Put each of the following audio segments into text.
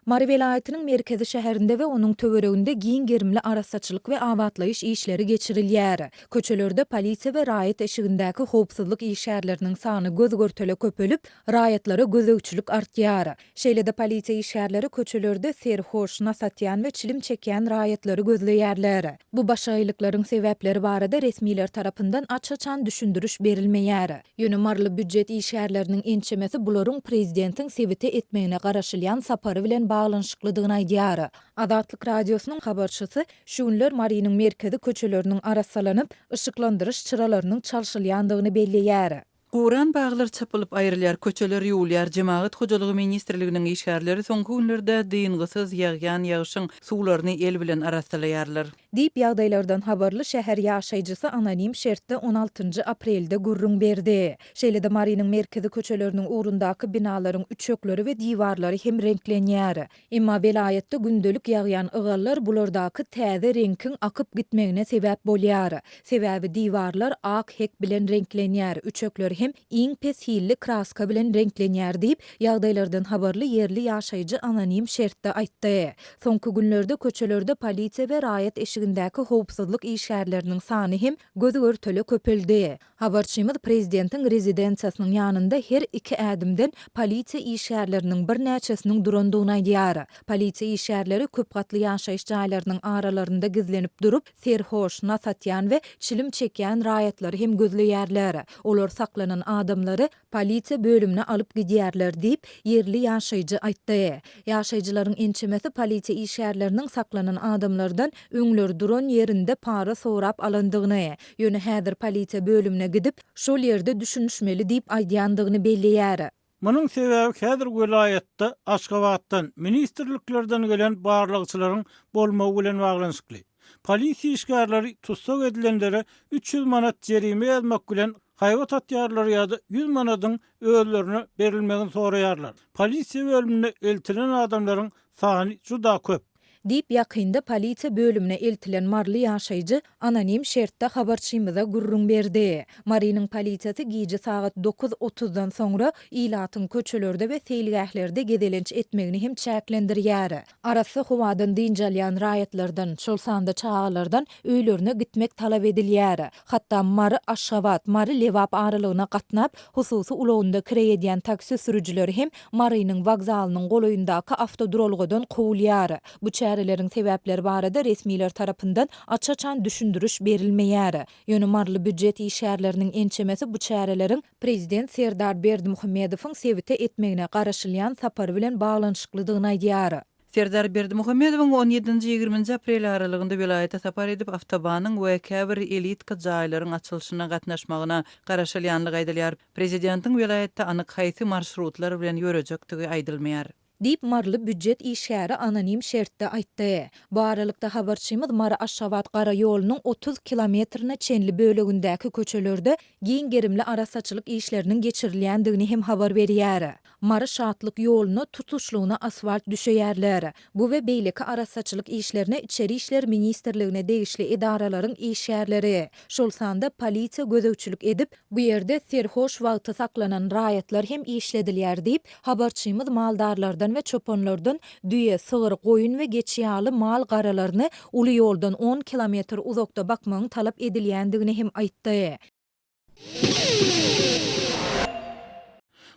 Mari velayetinin merkezi şäherinde we onuň töwereginde giň gerimli arasaçylyk we awatlaýyş işleri geçirilýär. Köçelerde polisiýa we raýat eşigindäki howpsuzlyk işgärleriniň sany göz görtele köpelip, raýatlara gözegçilik artýar. Şeýle-de polisiýa işgärleri köçelerde serhoş, nasatýan we çilim çekýän raýatlary gözleýärler. Bu başaýlyklaryň sebäpleri barada resmiler tarapyndan açaçan düşündürüş berilmeýär. Ýöne marly büdjet işgärleriniň ençemesi bularyň prezidentiň sebite etmegine garaşylýan sapary bilen baglanşyklydygyny aýdýar. Adatlyk radiosynyň habarçysy şu günler Marinyň merkezi köçeleriniň arassalanyp, ışıklandyrış çyralarynyň çalşylýandygyny belleýär. Guran bağlar çapılıp ayrılýar, köçeler ýuwulýar. Jemaat hojalygy ministrliginiň işgärleri soňky günlerde dyňgysyz ýagýan ýagyşyň suwlaryny el bilen arassalarlar. Diýip ýagdaýlardan habarly şäher ýaşaýjysy anonim şertde 16 aprelde gurrun berdi. Şeýle-de Marinyň merkezi köçeleriniň ugrundaky binalaryň üçökleri we diwarlary hem renklenýär. Emma velayetde gündelik ýagýan ıgallar bulardaky täze renkiň akyp gitmegine sebäp bolýar. Sebäbi diwarlar ak hek bilen renklenýär, üçökler hem iň pes hilli kraska bilen renklenýär diýip ýagdaýlardan habarly yerli ýaşaýjy anonim şertde aýtdy. Soňky günlerde köçelerde polisiýa we raýat eşigindäki howpsuzlyk işgärleriniň sany hem gözü görtele köpeldi. Habarçymyz prezidentiň rezidensiýasynyň ýanynda her iki ädimden polisiýa işgärleriniň bir näçesiniň durandygyny aýdýar. Polisiýa işgärleri köp gatly ýaşaýyş jaýlarynyň aralarynda gizlenip durup, serhoş, nasatýan we çilim çekýän raýatlary hem gözleýärler. Olar saklanan adamlary polisiýa bölümine alyp gidýärler diýip yerli ýaşaýjy aýtdy. Ýaşaýjylaryň ençemesi polisiýa işgärleriniň saklanan adamlardan öňleri duran ýerinde para sorap alandygyny, ýöne häzir polisiýa bölümine gidip şol ýerde düşünüşmeli diýip aýdýandygyny belleýär. Munyň sebäbi häzir welaýatda Aşgabatdan ministrliklerden gelen barlygçylaryň bolmagy bilen baglanşykly. Polisiýa işgärleri tutsak edilenlere 300 manat jerime ýazmak bilen haýwat atýarlary ýa-da 100 manatyň öýlerine berilmegini soraýarlar. Polisiýa bölümine eltilen adamlaryň sany juda köp. Diýip ýakynda polisiýa bölümine eltilen marly ýaşaýjy anonim şertde habarçymyza gurrun berdi. Marinyň polisiýasy gije saat 9:30-dan soňra ilatyň köçelerde we seýilgählerde gedelenç etmegini hem çäklendirýär. Arasy howadan diňjalýan raýatlardan, şol sanda çağalardan öýlerine gitmek talap edilýär. Hatda Mary Aşgabat, Mary Lewap aralygyna gatnap, hususy ulagynda kireýän taksi sürüjileri hem Marinyň wagzalynyň golaýyndaky avtodrolgadan kowulýar. Bu çärelerin sebäpleri barada resmiler tarapyndan açaçan düşündürüş berilmeýär. Ýöne marly büdjet işgärleriniň ençemesi bu çärelerin prezident Serdar Berdimuhammedowyň sebite etmegine garaşylýan sapary bilen baglanşyklydygyny aýdýar. Serdar Berdimuhammedowyň 17-20 aprel aralygynda vilayata sapar edip awtobanyň we käbir elitka jaýlaryň açylyşyna gatnaşmagyna garaşylýanlygy aýdylýar. Prezidentiň vilayatda anyk haýsy marşrutlar bilen ýörejekdigi aýdylmaýar. Diýip marly büdjet işgäri anonim şertde aýtdy. Bu aralykda habarçymyz Mary Aşgabat gara ýolunyň 30 kilometrine çenli bölegindäki köçelerde giň gerimli arasaçylyk işleriniň geçirilýändigini hem habar berýär. Mary şatlyk ýoluny tutuşlugyna asfalt düşeýärler. Bu we beýleki arasaçylyk işlerine içeri işler ministrligine degişli edaralaryň işgärleri. Şol sanda polisiýa gözegçilik edip, bu ýerde serhoş wagty saklanan raýatlar hem işledilýär diýip habarçymyz maldarlardan ve çopanlardan düýe, sygyr, goýun we geçýäli mal garalaryny uly ýoldan 10 kilometr uzakda bakmagyň talap edilýändigini hem aýtdy.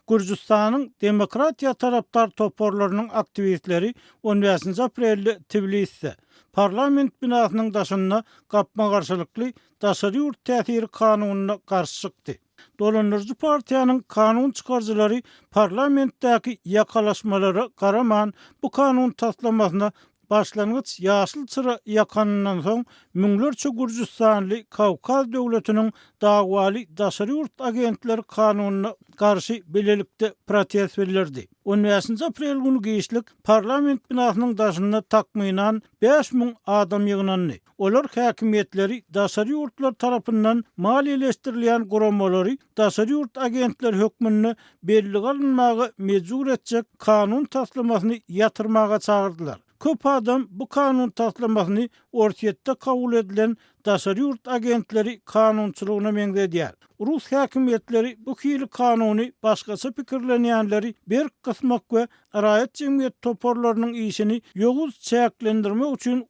Gürjistanyň demokratiýa tarapdar toporlarynyň aktivistleri 15 aprelde Tbiliside parlament binasynyň daşyna gapma garşylykly daşary ýurt täsiri kanunyna garşy çykdy. Dolanırjy partiýanyň kanun çykarjylary parlamentdäki ýakalaşmalara garaman bu kanun taslamasyna başlangıç ýaşyl çyra ýakanyndan soň müňlerçe Gürjistanly Kawkaz döwletiniň dagwaly daşary ýurt agentleri kanunyna garşy belelikde protest berildi. 15 aprel günü geçlik parlament binasynyň daşyna takmynan 5000 adam ýygnandy. Olar häkimetleri daşary ýurtlar tarapyndan maliýeleşdirilýän goramalary daşary ýurt agentleri hökmüni belli alınmagy mejbur etjek kanun taslamasyny ýatyrmaga çağırdylar. Köp adam bu kanun taslamasyny orsiýetde kabul edilen daşary ýurt agentleri kanunçylygyna meňzedýär. Rus häkimetleri bu hili kanuny başgasy pikirlenýänleri bir kysmak we raýat jemgyýet toporlarynyň işini ýoguz çäklendirmek üçin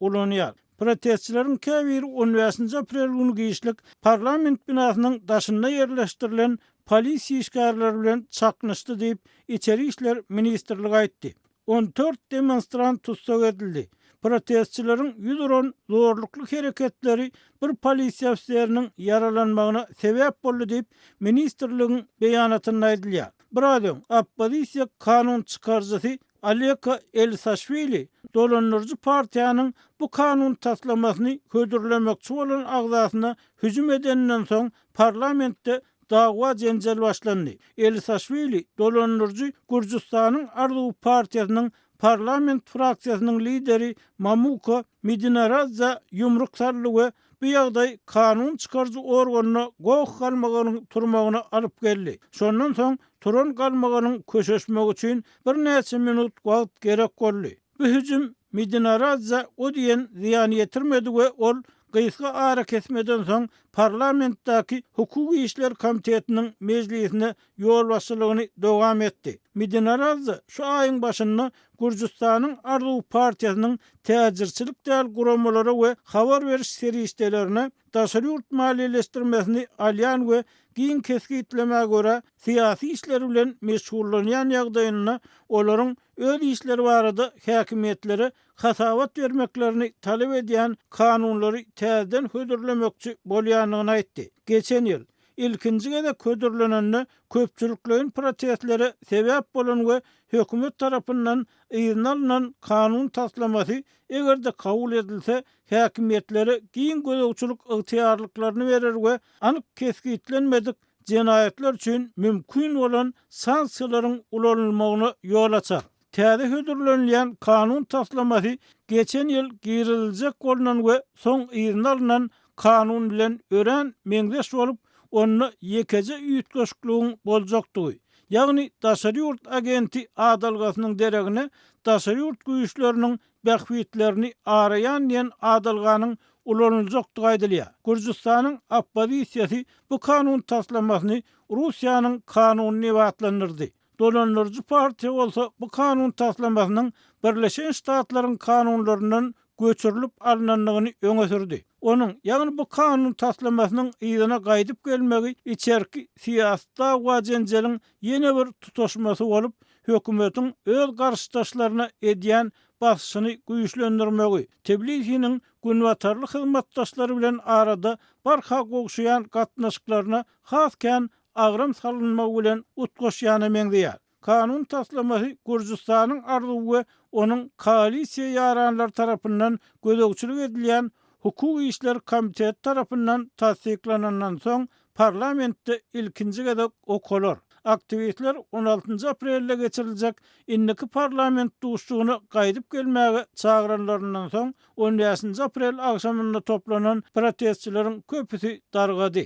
ulanýar. Protestçilerin käbiri 15 aprel günü giyişlik parlament binasynyň daşynda yerleşdirilen polis işgärleri bilen çaknyşdy diýip içeri işler ministrligi aýtdy. 14 demonstrant tutsak edildi. Protestçilerin ýüzüron zorlukly hereketleri bir polis ofisiýeriniň yaralanmagyna sebäp boldy diýip ministrligiň beýanatynda aýdylýar. Bir adam oppozisiýa kanun çykarjysy Aleka Elsaşvili dolanırcı partiýanyň bu kanun taslamasyny hödürlemekçi bolan agzasyna hüjüm edenden soň parlamentde dawa jenjal başlandy. Elsaşvili dolanırcı Gürjistanyň Arzuw partiýasynyň parlament fraksiýasynyň lideri Mamuka Midinaradza ýumruk sarly we bu ýagdaý kanun çykarjy organyna gowy galmaganyň turmagyna alyp geldi. Şondan soň turan galmaganyň köşeşmek üçin bir näçe minut wagt gerek boldy. Bu hüjüm Midinaradza o diýen ziýan ýetirmedi we ol gysga ara kesmeden soň parlamentdäki Hukuky işler komitetiniň mejlisine ýol başçylygyny dowam etdi. Midinaradza şu aýyň başynda Gürjistanyň Arzuw partiýasynyň täzirçilik däl guramalary we habar beriş serişdelerine daşary ýurt maliýeleşdirmesini alýan we giň keskitleme göre siyasi işler bilen meşgullanýan ýagdaýyna olaryň öz işleri barada häkimetlere hasawat vermeklerini talep edýän kanunlary täzeden hödürlemekçi bolýanyny aýtdy. Geçen ýyl ilkinji gede ködürlenende köpçüliklerin protestlere sebäp bolan we hökümet tarapyndan ýynalynan kanun taslamasy egerde kabul edilse häkimetlere giň gözegçilik ygtyýarlyklaryny berer we anyk keskitlenmedik jenaýetler üçin mümkin bolan sanksiýalaryň ulanylmagyna ýol açar. Täze hödürlenýän kanun taslamasy geçen ýyl giriljek bolunan we soň ýynalynan kanun bilen ören meňzeş bolup onu yekece üýtgeşikligiň boljakdygy. Ýagny daşary ýurt agenti adalgasynyň deregine daşary ýurt güýçleriniň bähwitlerini arayan diýen adalganyň ulanyljakdygy aýdylýar. Gürjistanyň oppozisiýasy bu kanun taslamasyny Russiýanyň kanunyny wagtlandyrdy. Dolanırcı partiýa bolsa bu kanun taslamasynyň Birleşen Ştatlaryň kanunlaryndan göçürilip alınanlygyny öňe sürdi. Onun ýagny bu kanun taslamasynyň ýygyna gaýdyp gelmegi içerki siýasatda wajenjeliň ýene bir tutaşmasy bolup hökümetiň öz garşydaşlaryna edýän basyşyny güýçlendirmegi, Tbilisiň günwatarly hyzmatdaşlary bilen arada barha gowşaýan gatnaşyklaryna hasken agram salynmagy bilen utgoşýany meňzeýär. Kanun taslamasy Gürjistanyň Arzuw we onuň koalisiýa ýaranlary tarapyndan gözegçilik edilýän Hukuky işler komiteti tarapyndan tasdiklanandan soň parlamentde ilkinji gede okolar. Aktivistler 16 aprelde geçiriljek inniki parlament duşçugyny gaýdyp gelmäge çagyranlaryndan soň 15 aprel akşamynda toplanan protestçileriň köpüsi dargady.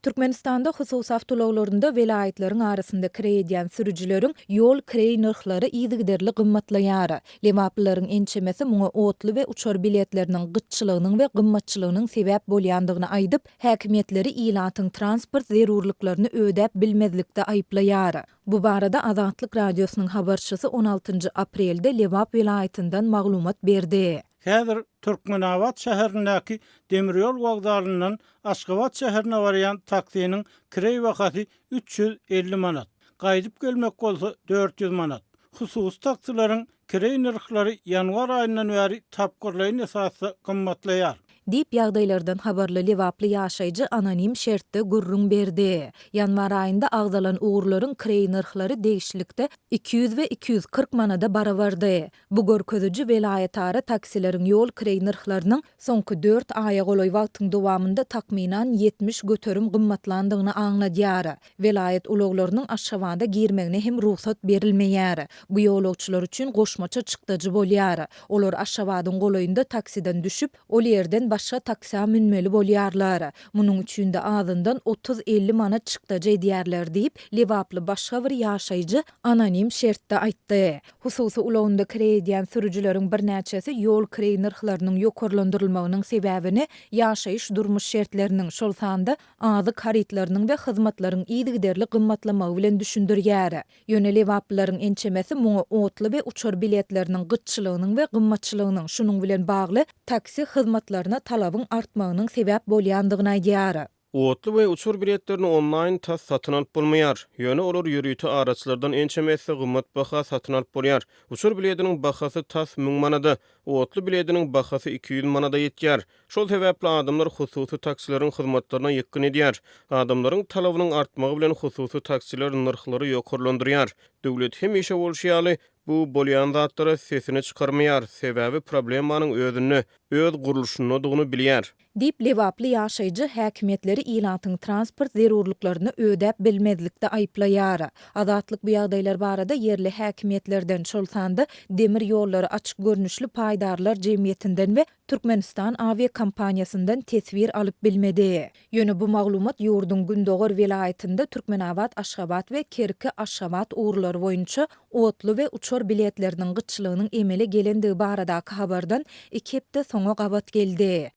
Türkmenistanda hususy awtologlarynda welaýetleriň arasynda kirýän sürüjileriň ýol kirey narhlary ýygyderli gymmatlaýar. Lewaplaryň ençemesi muňa otly we uçar biletleriniň gytçylygynyň we gymmatçylygynyň sebäp bolýandygyny aýdyp, häkimetleri ilatyň transport zerurlyklaryny ödäp bilmezlikde aýplaýar. Bu barada Azatlyk radiosynyň habarçysy 16 aprelde Lewap welaýetyndan maglumat berdi. Häzir Türkmenabat şäherindäki demiryol wagdalynyň Aşgabat şäherine barýan taksiniň kirey wagty 350 manat. Gaýdyp gelmek bolsa 400 manat. Hususy taksilaryň kirey narhlary ýanwar aýyndan bäri tapgyrlaýyn esasy gymmatlaýar. Dip ýagdaýlardan habarly Lewaply ýaşaýjy anonim şertde gurrun berdi. Ýanwar aýynda agzalan ugurlaryň kirey narhlary degişlikde 200 we 240 manada barabardy. Bu görkezüji welaýet ara taksileriň ýol kirey narhlarynyň soňky 4 aýa golaý wagtyň dowamynda takminan 70 göterim gymmatlandygyny aňladýar. Welaýet ulaglarynyň aşgabada girmegine hem ruhsat berilmeýär. Bu ýolagçylar üçin goşmaça çykdyjy bolýar. Olar aşgabadyň golaýynda taksiden düşüp, ol ýerden başga taksiä minmeli bolýarlar. Munuň üçin de azyndan 30-50 manat çykdaja edýärler diýip Lewaply başga bir ýaşaýjy anonim şertde aýtdy. Hususy ulagynda kirediýän sürüjileriň birnäçesi ýol kirey narhlarynyň ýokarlandyrylmagynyň sebäbini ýaşaýyş durmuş şertleriniň şol sanda azyk haritlarynyň we hyzmatlaryň ýygyderli gymmatlamagy bilen düşündirýär. Ýöne Lewaplylaryň ençemesi muňa otly we uçar biletleriniň gytçylygynyň we gymmatçylygynyň şunuň bilen bagly taksi hyzmatlaryna talabyň artmagynyň sebäp bolýandygyny aýdýar. Otly we uçur biletlerini online tas satyn alyp bolmaýar. Ýöne olar ýürüýti araçlardan ençemesi gymmat baha satyn alyp bolýar. Uçur biletiniň bahasy tas 1000 manada, otly biletiniň bahasy 200 manada ýetýär. Şol sebäpli adamlar hususy taksilerin hyzmatlaryna ýekyn edýär. Adamlaryň talabynyň artmagy bilen hususy taksiler narhlary ýokarlandyrýar. Döwlet hemişe bolşýaly bu bolýan zatlara sesini çykarmaýar. Sebäbi problemanyň özüni, öz gurulşyny dugyny bilýär. Dip Lewaply ýaşaýjy häkimetleri ilatyň transport zerurlyklaryny ödäp bilmezlikde aýplaýar. Azatlyk bu ýagdaýlar barada yerli häkimetlerden şol sanda demir ýollary açyk görnüşli paýdarlar jemgyýetinden we Türkmenistan avia kompaniýasyndan tesbir alyp bilmedi. Ýöne bu maglumat ýurdun Gündoğar welaýatynda Türkmenabad, Aşgabat we Kerki Aşgabat uğurlary boýunça otly we uçar biletleriniň gytçylygynyň emele gelendigi baradaky habardan 2 hepde soňa gabat geldi.